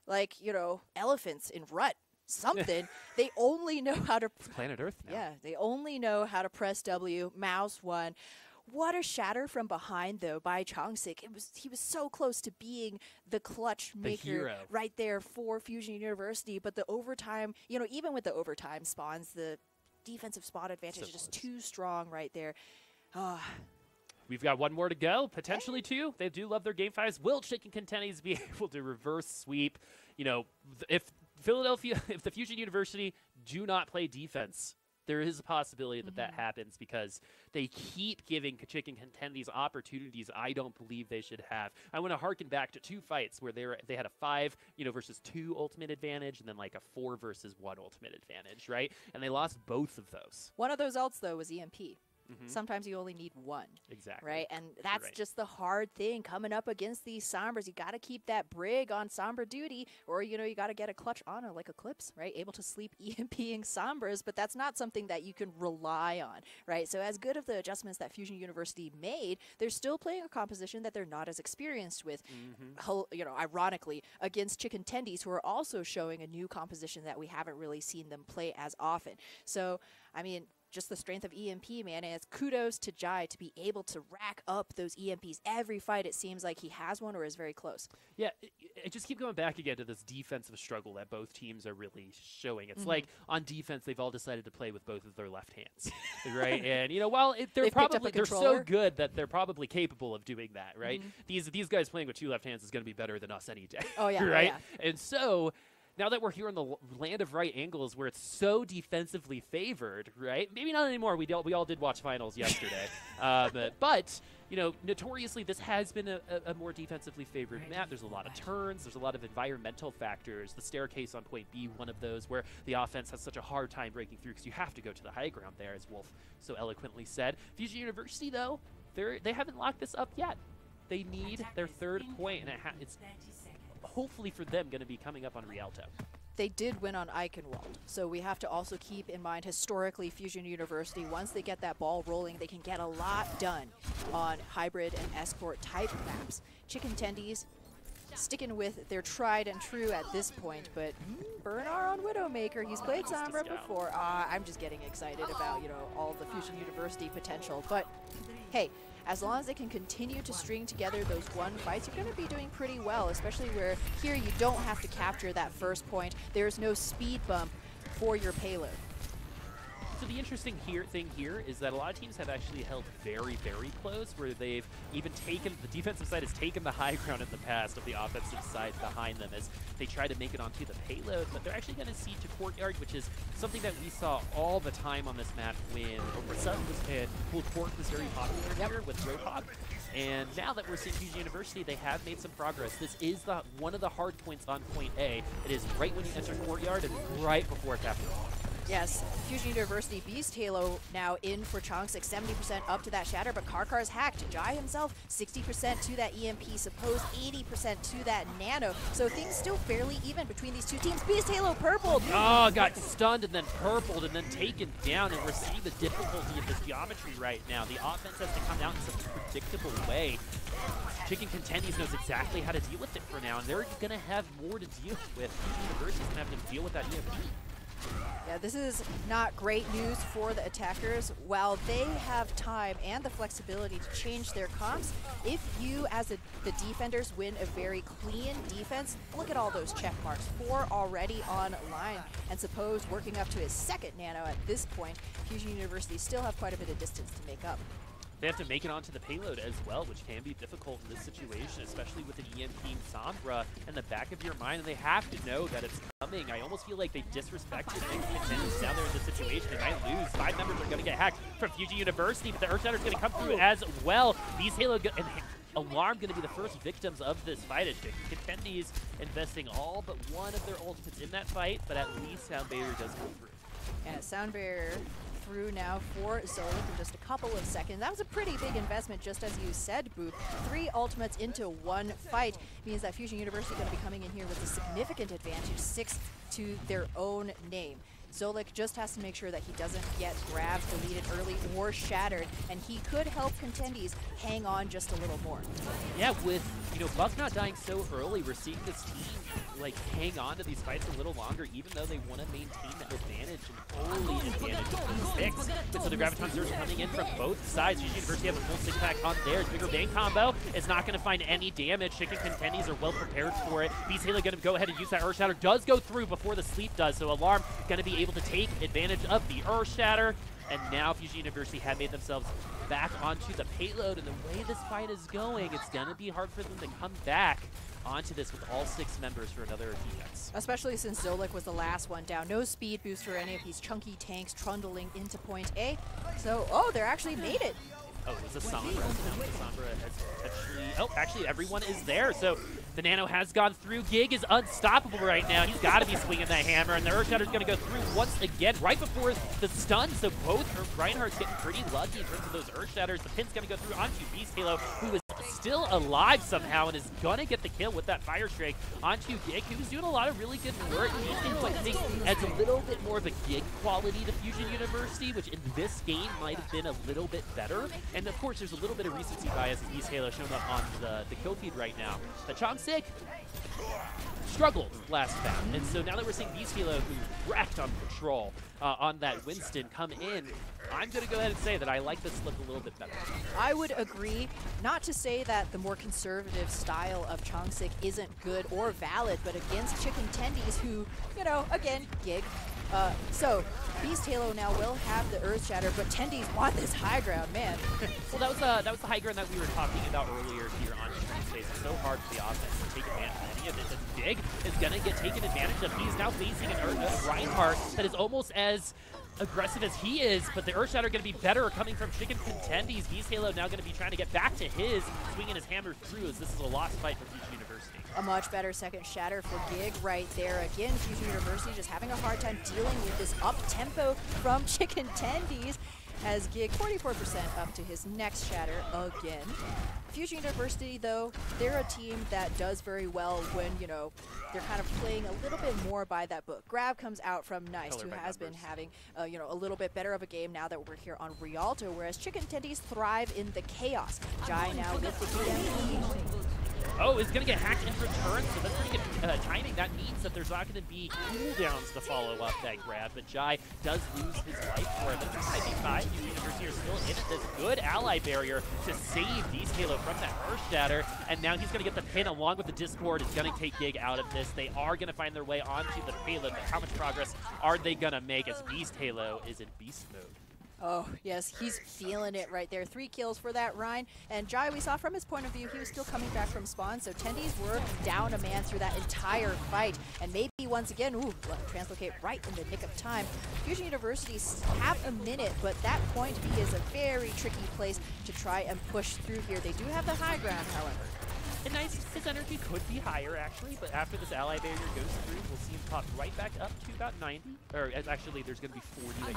like, you know, elephants in rut, something, they only know how to... It's planet Earth now. Yeah, they only know how to press W. Mouse won. What a shatter from behind, though, by Chongsik. He was so close to being the clutch maker right there for Fusion University, but the overtime, you know, even with the overtime spawns, the defensive spawn advantage is just too strong right there. We've got one more to go, potentially 2. They do love their game fives. Will Chicken Contendies be able to reverse sweep? You know, if the Fusion University do not play defense, there is a possibility that that happens, because they keep giving Chicken Contendies opportunities I don't believe they should have. I want to harken back to 2 fights where they had a 5, versus 2 ultimate advantage, and then like a 4 versus 1 ultimate advantage, right? And they lost both of those. One of those ults, though, was EMP. Sometimes you only need 1. Exactly. Right? And that's just the hard thing coming up against these Sombras. You got to keep that Brig on Sombra duty, or, you got to get a clutch honor like Eclipse, right? Able to sleep EMPing Sombras, but that's not something that you can rely on, right? So as good of the adjustments that Fusion University made, they're still playing a composition that they're not as experienced with, ironically, against Chicken Contendies, who are also showing a new composition that we haven't really seen them play as often. So, I mean, just the strength of EMP, man, and it's kudos to Jai to be able to rack up those EMPs. Every fight, it seems like he has one or is very close. Yeah, I just keep going back again to this defensive struggle that both teams are really showing. It's like on defense, they've all decided to play with both of their left hands, right? And, while they're so good that they're probably capable of doing that, right? These guys playing with 2 left hands is going to be better than us any day. Oh, yeah. Right? Oh, yeah. And so... now that we're here in the land of right angles where it's so defensively favored, right? Maybe not anymore. We all did watch finals yesterday. But, notoriously, this has been a more defensively favored map. There's a lot of turns. There's a lot of environmental factors. The staircase on point B, one of those where the offense has such a hard time breaking through because you have to go to the high ground there, as Wolf so eloquently said. Fusion University, though, they haven't locked this up yet. They need their 3rd point, and it's hopefully for them going to be coming up on Rialto. They did win on Eichenwald, so we have to also keep in mind historically Fusion University, once they get that ball rolling, they can get a lot done on hybrid and escort type maps. Chicken Contendies sticking with their tried and true at this point, but Bernard on Widowmaker, he's played Sombra before. I'm just getting excited about, all the Fusion University potential, but hey, as long as they can continue to string together those 1 fights, you're going to be doing pretty well, especially where here you don't have to capture that first point. There's no speed bump for your payload. So the interesting thing here is that a lot of teams have actually held very, very close, where they've even taken, the defensive side has taken the high ground in the past of the offensive side behind them as they try to make it onto the payload, but they're actually going to siege to Courtyard, which is something that we saw all the time on this map when Sun was and Pulled Pork was very popular here with Roadhog. And now that we're seeing Fusion University, they have made some progress. This is one of the hard points on point A. It is right when you enter Courtyard and right before Captain. Yes, Fusion University Beast Halo now in for Chonxic, 70% up to that Shatter, but Karkar's hacked. Jai himself, 60% to that EMP, Suppose 80% to that Nano. So things still fairly even between these two teams. Beast Halo purpled. Oh, got stunned and then purpled and then taken down, and we're seeing the difficulty of this geometry right now. The offense has to come out in such a predictable way. Chicken Contendies knows exactly how to deal with it for now, and they're going to have more to deal with. Fusion University's going to have to deal with that EMP. Yeah, this is not great news for the attackers. While they have time and the flexibility to change their comps, if you, as the defenders, win a very clean defense, look at all those check marks. 4 already online, and Suppose working up to his second Nano at this point. Fusion University still have quite a bit of distance to make up. They have to make it onto the payload as well, which can be difficult in this situation, especially with an EMP Sombra in the back of your mind, and they have to know that it's coming. I almost feel like they disrespected Contenders down there in this situation. They might lose. 5 members are going to get hacked from Fusion University, but the Earthshatter's going to come through as well. These Halo and Alarm going to be the first victims of this fight. Contendies investing all but one of their ultimates in that fight, but at least Sound Barrier does go through. And Sound Barrier through now for Zolik in just a couple of seconds. That was a pretty big investment, just as you said, Boop. 3 ultimates into 1 fight means that Fusion University is going to be coming in here with a significant advantage, 6 to their own name. Zolik just has to make sure that he doesn't get grabbed, deleted early, or shattered, and he could help Contendies hang on just a little more. Yeah, with Buck not dying so early, we're seeing this team hang on to these fights a little longer, even though they want to maintain that advantage and early advantage of these picks. And so the Graviton Surge coming in from both sides. Fusion University have a full 6-pack on theirs. Bigger Bang combo is not going to find any damage. Chicken Contendies are well prepared for it. Beast Halo going to go ahead and use that Earth Shatter. Does go through before the sleep does, so Alarm going to be able to take advantage of the Earth Shatter. And now Fusion University have made themselves back onto the payload, and the way this fight is going, it's going to be hard for them to come back onto this with all 6 members for another defense. Especially since Zolik was the last one down. No speed boost for any of these chunky tanks trundling into point A. So, they're actually made it. Oh, it was a Sombra. Sombra has actually everyone is there. So the Nano has gone through. Gig is unstoppable right now. He's got to be swinging that hammer, and the Earthshatter's going to go through once again right before the stun. So both Reinhardt's getting pretty lucky in terms of those Earthshatters. The pin's going to go through onto Beast Halo, who is still alive somehow and is going to get the kill with that Fire Strike onto Gig, who's doing a lot of really good work. He seems like adds a little bit more of a Gig quality to Fusion University, which in this game might have been a little bit better. And of course, there's a little bit of recency bias as Beast Halo showing up on the kill feed right now. But Chonxic struggled last bout, and so now that we're seeing Beast Halo, who wrecked on patrol on that Winston, come in, I'm going to go ahead and say that I like this look a little bit better. I would agree. Not to say that the more conservative style of Chonxic isn't good or valid, but against Chicken Tendies, who, again, Gig. So Beast Halo now will have the Earth Shatter, but Tendies want this high ground, man. Well, that was the high ground that we were talking about earlier here on Stream Space. It's so hard for the offense to take advantage of any of it. And Gig is going to get taken advantage of. He's now facing a Reinhardt that is almost as aggressive as he is, but the Earth Shatter going to be better coming from Chicken Contendies. Beast Halo now going to be trying to get back to his, swinging his hammer through, as this is a lost fight for Fusion University. A much better second Shatter for Gig right there. Again, Fusion University just having a hard time dealing with this up-tempo from Chicken Tendies, as Gig 44% up to his next Shatter again. Fusion University, though, they're a team that does very well when, they're kind of playing a little bit more by that book. Grab comes out from Nice, who has been having, a little bit better of a game now that we're here on Rialto, whereas Chicken Tendies thrive in the chaos. Jai now with the EMP. Oh, it's going to get hacked in return, so that's pretty good timing. That means that there's not going to be cooldowns to follow up that grab, but Jai does lose his life for it. But it's 5v5. University are still in it. This good ally barrier to save Beast Halo from that Earth Shatter, and now he's going to get the pin along with the Discord. It's going to take Gig out of this. They are going to find their way onto the payload, but how much progress are they going to make as Beast Halo is in beast mode? Oh, yes, he's feeling it right there. 3 kills for that Rhine. And Jai, we saw from his point of view, he was still coming back from spawn, so Tendies were down a man through that entire fight. And maybe once again, translocate right in the nick of time. Fusion University have a minute, but that point B is a very tricky place to try and push through here. They do have the high ground, however. And nice, his energy could be higher, actually, but after this ally barrier goes through, we'll see him pop right back up to about 90. Or actually, there's going to be 40.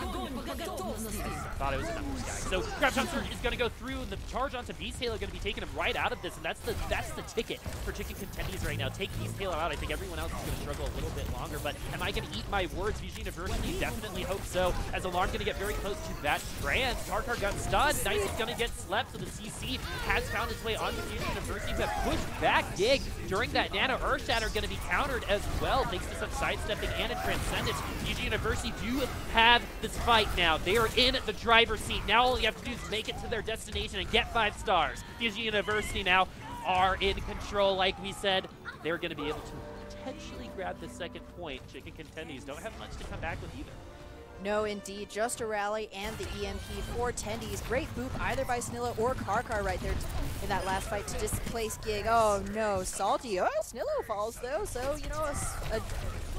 Thought it was a numbers guy. So Graviton Surge is going to go through, and the charge onto Beast Halo going to be taking him right out of this, and that's the ticket for Chicken Contendies right now. Take Beast Halo out. I think everyone else is going to struggle a little bit longer, but am I going to eat my words? Fusion University definitely hope so, as Alarm's going to get very close to that strand. Karkar got stunned. Nice is going to get slept, so the CC has found its way onto Fusion University, but pushed back Gig during that Nano Earth Shatter, going to be countered as well thanks to some sidestepping and a Transcendence. Fusion University do have this fight now. They are in the driver's seat. Now all you have to do is make it to their destination and get 5 stars. Fusion University now are in control, like we said. They're going to be able to potentially grab the second point. Chicken Contendies don't have much to come back with either. No, indeed. Just a rally and the EMP for Tendies. Great boop either by Snilla or Karkar right there in that last fight to displace Gig. Oh, no. Salty. Oh, Snillo falls, though. So, you know, a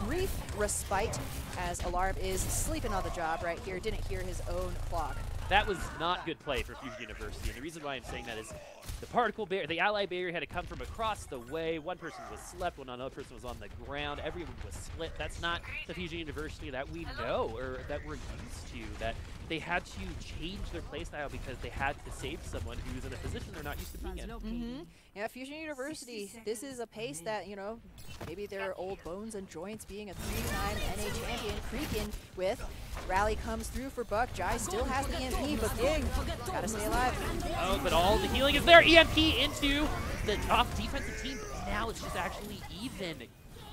brief respite as Alarm is sleeping on the job right here. Didn't hear his own clock. That was not good play for Fusion University, and the reason why I'm saying that is the particle barrier, the ally barrier had to come from across the way. One person was slept, one other person was on the ground. Everyone was split. That's not the Fusion University that we know or that we're used to. That they had to change their playstyle because they had to save someone who's in a position they're not used to being in. Yeah, Fusion University, this is a pace that, you know, maybe their old bones and joints being a 3-time NA champion creaking with. Rally comes through for Buck. Jai still has the EMP, but Gig gotta stay alive. Oh, but all the healing is there. EMP into the top defensive team. Now it's just actually even.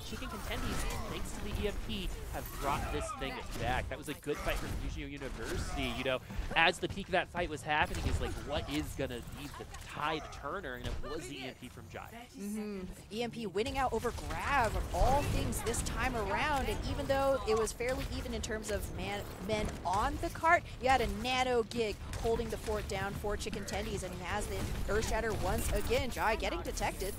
Chicken Contendies, thanks to the EMP, have brought this thing back. That was a good fight for Fusion University. You know, as the peak of that fight was happening, is like, what is going to be the tide turner? And it was the EMP from Jai. EMP winning out over Grav of all things this time around. And even though it was fairly even in terms of men on the cart, you had a Nano Gig holding the fort down for Chicken Tendies, and he has the Earth Shatter once again. Jai getting detected.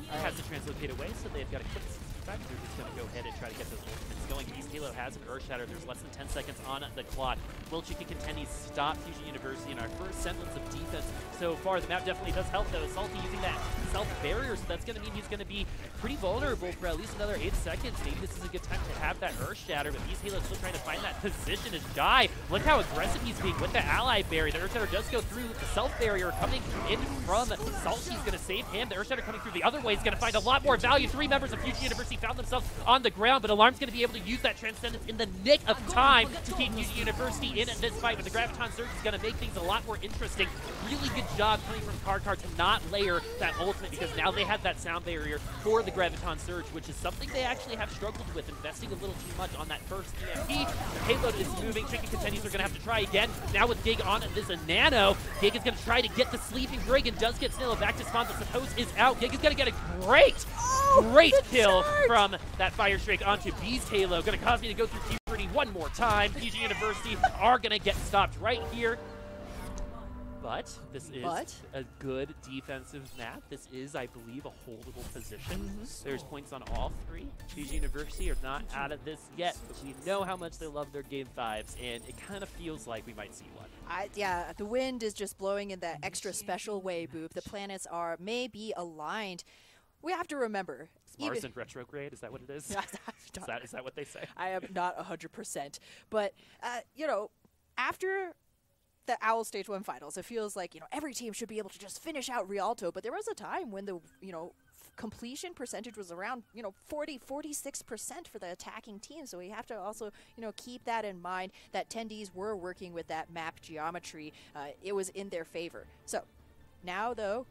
Has to translocate away, so they've got to quit. They're just going to go ahead and try to get those ultimates going. Beast Halo has an Earth Shatter. There's less than 10 seconds on the clock. Will Chicken Contendies stop Fusion University in our first semblance of defense so far? The map definitely does help, though. Salty using that self-barrier, so that's going to mean he's going to be pretty vulnerable for at least another 8 seconds. Maybe this is a good time to have that Earth Shatter, but Beast Halo still trying to find that position as Jai. Look how aggressive he's being with the ally barrier. The Earth Shatter does go through with the self-barrier coming in from Salty's going to save him. The Earth Shatter coming through the other way is going to find a lot more value. 3 members of Fusion University found themselves on the ground, but Alarm's going to be able to use that Transcendence in the nick of time to keep Fusion University in this fight. But the Graviton Surge is going to make things a lot more interesting. Really good job coming from Karkar to not layer that ultimate, because now they have that sound barrier for the Graviton Surge, which is something they actually have struggled with, investing a little too much on that first EMP. The payload is moving. Chicken Contendies are going to have to try again. Now with Gig on this Nano, Gig is going to try to get the Sleeping Dragon. Does get Snilla back to spawn, but Suppose is out. Gig is going to get a great kill from that Fire Strike onto Beast Halo. Going to cause me to go through puberty one more time. Fusion University are going to get stopped right here. But this is a good defensive map. This is, I believe, a holdable position. There's points on all 3. Fusion University are not out of this yet, but we know how much they love their Game 5s, and it kind of feels like we might see one. Yeah, the wind is just blowing in that extra special way, Boop. The planets may be aligned. We have to remember. Mars in retrograde, is that what it is? Is that what they say? I am not 100%. But, you know, after the OWL Stage 1 finals, it feels like, you know, every team should be able to just finish out Rialto, but there was a time when the, you know, completion percentage was around, you know, 46% for the attacking team. So we have to also, you know, keep that in mind, that Tendies were working with that map geometry. It was in their favor. So now, though,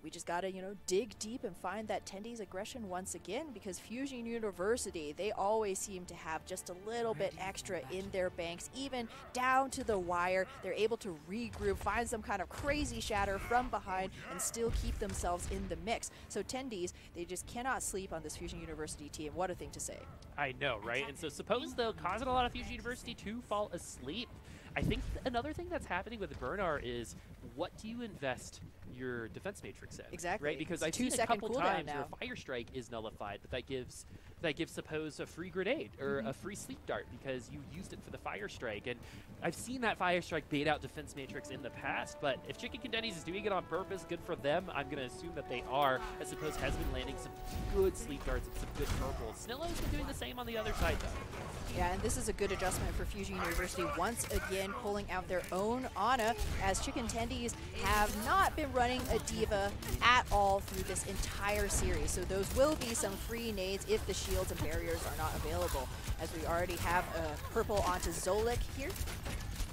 we just gotta, you know, dig deep and find that Tendies aggression once again, because Fusion University, they always seem to have just a little bit extra in their banks, even down to the wire. They're able to regroup, find some kind of crazy shatter from behind, and still keep themselves in the mix. So Tendies, they just cannot sleep on this Fusion University team. What a thing to say. I know, right? And so suppose they'll cause a lot of Fusion University to fall asleep. I think another thing that's happening with Bernard is, what do you invest your defense matrix in? Exactly. Right? Because I've seen a couple times where Fire Strike is nullified, but that gives suppose a free grenade or a free sleep dart because you used it for the Fire Strike. And I've seen that Fire Strike bait out defense matrix in the past, but if Chicken Contendies is doing it on purpose, good for them. I'm going to assume that they are. I suppose has been landing some good sleep darts and some good purples. Snillow's been doing the same on the other side, though. Yeah, and this is a good adjustment for Fusion University, once again pulling out their own Ana, as Chicken Tendies have not been running a diva at all through this entire series. So those will be some free nades if the shields and barriers are not available, as we already have a purple onto Zolik here.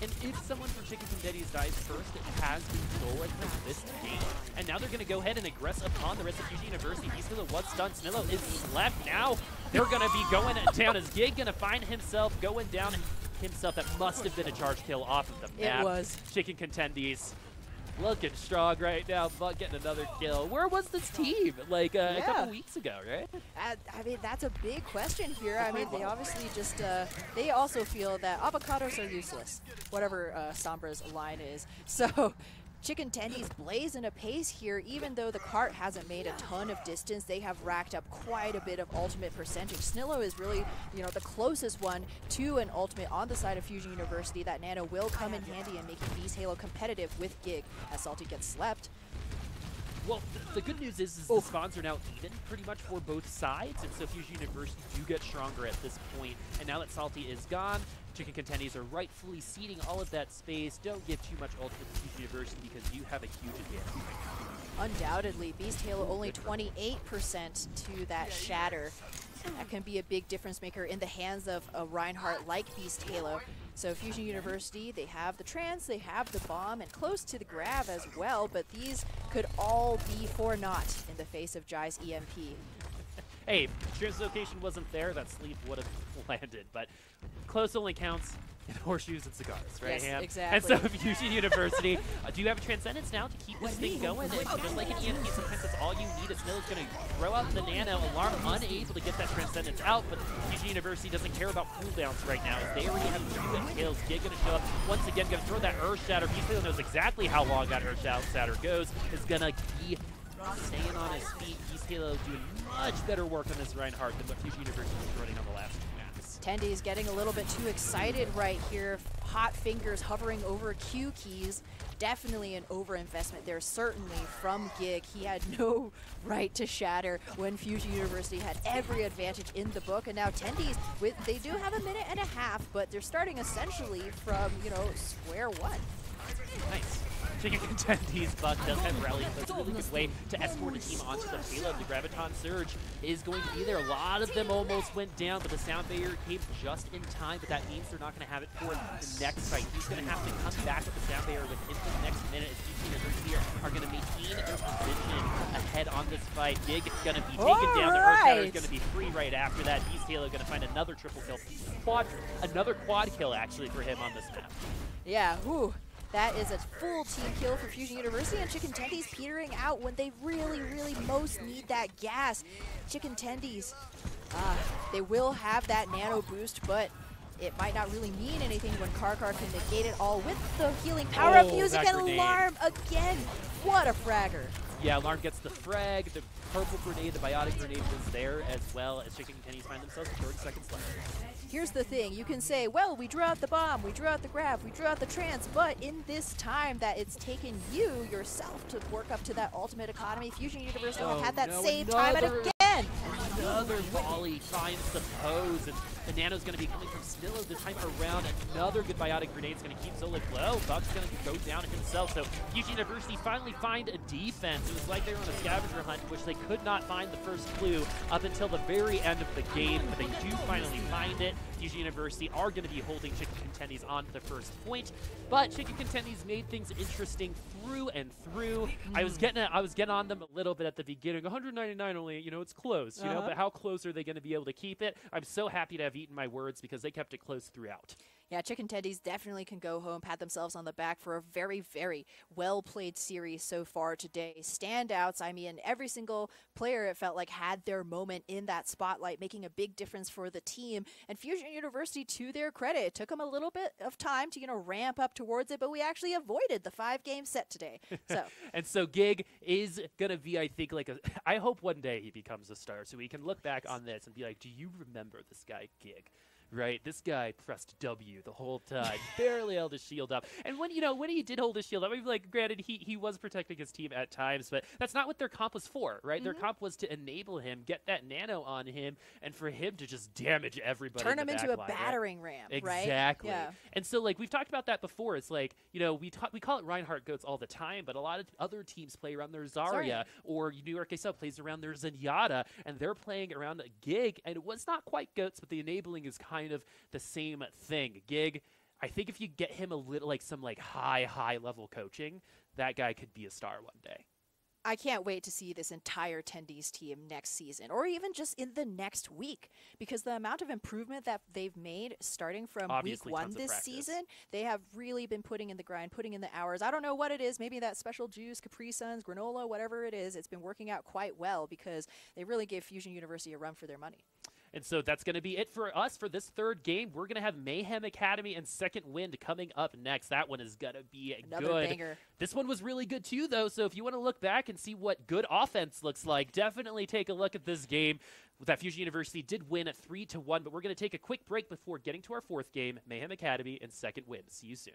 And if someone from Chicken Contendies dies first, it has been Zolik for this game. And now they're going to go ahead and aggress upon the rest of Fusion University. He's going to one-stun. Snillo is left now. They're going to be going down as Gig going to find himself going down himself. That must have been a charge kill off of the map. It was. Chicken Contendies looking strong right now, but getting another kill. Where was this team like a couple weeks ago, right? I mean, that's a big question here. I mean, they obviously just, they also feel that avocados are useless, whatever Sombra's line is. So Chicken Tendies blazing a pace here. Even though the cart hasn't made a ton of distance, they have racked up quite a bit of ultimate percentage. Snillo is really, you know, the closest one to an ultimate on the side of Fusion University. That nano will come in handy in making Beast Halo competitive with Gig, as Salty gets slept. Well, the good news is the spawns are now even pretty much for both sides, and so Fusion University do get stronger at this point. And now that Salty is gone, Chicken Contendies are rightfully ceding all of that space. Don't give too much ultimate to Fusion University because you have a huge advantage. Undoubtedly, Beast Halo only 28% to that shatter. That can be a big difference maker in the hands of a Reinhardt like Beast Halo. So Fusion University, they have the trance, they have the bomb, and close to the grab as well, but these could all be for naught in the face of Jai's EMP. Hey, translocation wasn't there, that sleep would have landed, but close only counts in horseshoes and cigars, right, Yes, Ham? exactly. And so Fusion University, do you have a Transcendence now to keep this thing going? And just like an EMP, sometimes that's all you need. Snillow's going to throw out the nano. Alarm unable to get that Transcendence out, but Fusion University doesn't care about cooldowns right now. They already have 2 kills. Gig going to show up once again, going to throw that Earth Shatter. Beast Halo knows exactly how long that Earth Shatter goes. Is going to be staying on his feet. Beast Halo doing much better work on this Reinhardt than what Fusion University was running on the last 2 maps. Tendies getting a little bit too excited right here. Hot fingers hovering over Q keys. Definitely an overinvestment there, certainly from Gig. He had no right to shatter when Fusion University had every advantage in the book. And now Tendies, they do have a minute and a half, but they're starting essentially from, you know, square one. Nice. Chicken Contendies, but does have rally. That's a really good way to escort a team onto the payload. The Graviton Surge is going to be there. A lot of them almost went down, but the sound barrier came just in time, but that means they're not going to have it for the next fight. He's going to have to come back with the sound barrier within the next minute as Fusion University are going to maintain their position ahead on this fight. Gig is going to be taken down. The Earth Shatter is going to be free right after that. Beast Halo going to find another triple kill. Another quad kill, actually, for him on this map. Yeah, whew. That is a full team kill for Fusion University, and Chicken Tendies petering out when they really, really most need that gas. Chicken Tendies, they will have that nano boost, but it might not really mean anything when Karkar can negate it all with the healing power of music and Alarm again. What a fragger. Yeah, Alarm gets the frag, the purple grenade, the biotic grenade was there as well as Chicken Contendies find themselves with 30 seconds left. Here's the thing, you can say, well, we drew out the bomb, we drew out the grab, we drew out the trance, but in this time that it's taken you yourself to work up to that ultimate economy, Fusion University have had that same time and again. Another volley finds the pose, and the Nano's going to be coming from Snillo this time around. Another good biotic grenade is going to keep Zolik low. Buck's going to go down himself, so Fusion University finally find a defense. It was like they were on a scavenger hunt, in which they could not find the first clue up until the very end of the game, but they do finally find it. Fusion University are going to be holding Chicken Contendies on to the first point, but Chicken Contendies made things interesting through and through. I was getting on them a little bit at the beginning. 199 only, you know, it's close, you know, but how close are they going to be able to keep it? I'm so happy to have eaten my words because they kept it close throughout. Yeah, Chicken Tendies definitely can go home, pat themselves on the back for a very, very well-played series so far today. Standouts, I mean, every single player, it felt like, had their moment in that spotlight, making a big difference for the team. And Fusion University, to their credit, it took them a little bit of time to, you know, ramp up towards it, but we actually avoided the 5-game set today. So and so Gig is going to be, I think, like I hope one day he becomes a star so we can look back on this and be like, do you remember this guy, Gig? Right, this guy pressed W the whole time, barely held his shield up. And when he did hold his shield up, I mean, like, granted, he was protecting his team at times, but that's not what their comp was for, right? Their comp was to enable him, get that nano on him, and for him to just damage everybody. Turn him into a line, battering ram, right? Exactly. Yeah. And so, like, we've talked about that before. It's like, you know, we call it Reinhardt goats all the time, but a lot of other teams play around their Zarya, or New York ASL plays around their Zenyatta, and they're playing around a Gig, and it was not quite goats, but the enabling is kind of the same thing. Gig, I think if you get him a little, like, some, like, high level coaching, that guy could be a star one day. I can't wait to see this entire Tendies team next season, or even just in the next week, because the amount of improvement that they've made starting from Obviously, week 1 this season, they have really been putting in the grind, putting in the hours. I don't know what it is, maybe that special juice, Capri Suns, granola, whatever it is, it's been working out quite well because they really gave Fusion University a run for their money. And so that's going to be it for us for this third game. We're going to have Mayhem Academy and Second Wind coming up next. That one is going to be another good. Banger. This one was really good too, though. So if you want to look back and see what good offense looks like, definitely take a look at this game. That Fusion University did win at 3-1, but we're going to take a quick break before getting to our fourth game, Mayhem Academy and Second Wind. See you soon.